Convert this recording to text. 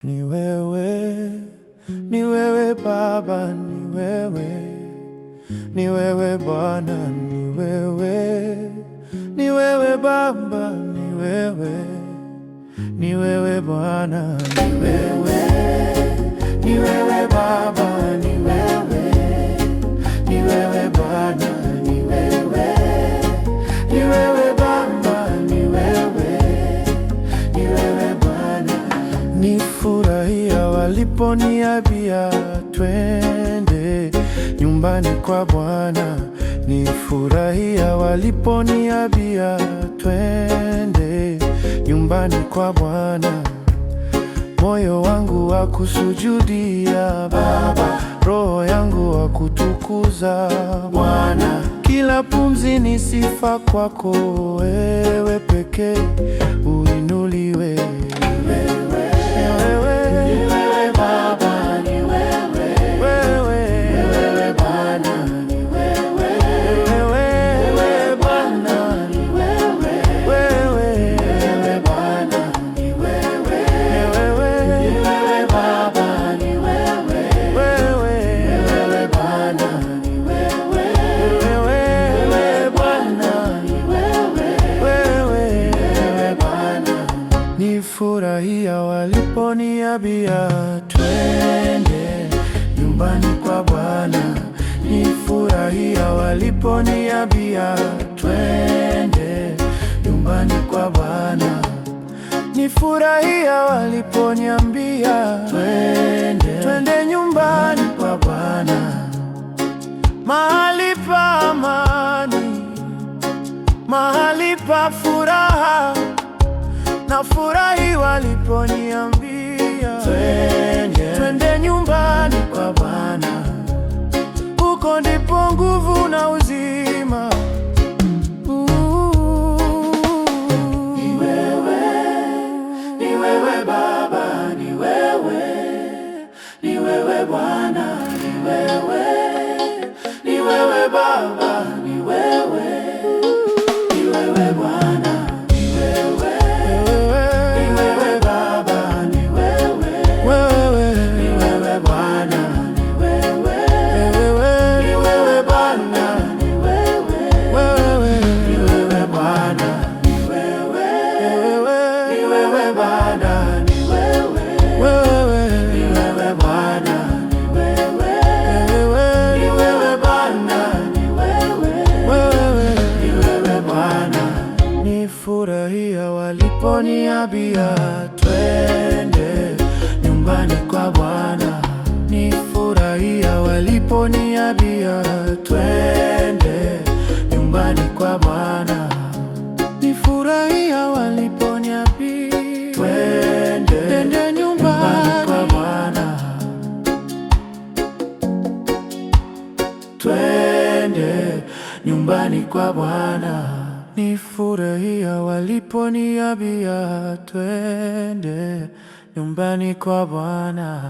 Ni wewe, ni wewe Baba, ni wewe, ni wewe Bwana, ni wewe, ni wewe Baba, ni wewe, ni wewe Bwana, ni wewe, ni wewe Baba, ni wewe, ni wewe Bwana, ni wewe, ni wewe Baba, ni wewe, ni wewe Bwana. Nifurahia waliponiambia twende nyumbani kwa Bwana. Nifurahia waliponiambia twende nyumbani kwa Bwana. Moyo wangu wa kusujudia Baba, roho yangu wa kutukuza Bwana. Kila pumzi ni sifa kwako wewe pekee, uinuliwe. Nifurahia waliponiambia twende nyumbani kwa Bwana. Nifurahia waliponiambia twende nyumbani kwa Bwana. Nifurahia waliponiambia twende nyumbani kwa Bwana. Mahali pa amani, mahali pa furaha. Nafurahi waliponiambia twende nyumbani kwa Bwana. Huko ndipo nguvu na uzima. Ni wewe, ni wewe Baba, ni wewe, ni wewe Bwana, ni wewe, ni wewe Baba, ni wewe, ni wewe Bwana. Nifurahia waliponiambia twende nyumbani kwa Bwana. Nifurahia waliponiambia twende nyumbani kwa Bwana. Nifurahia waliponiambia twende nyumbani kwa Bwana. Twende nyumbani kwa Bwana. Nifurahia waliponiambia twende nyumbani kwa Bwana.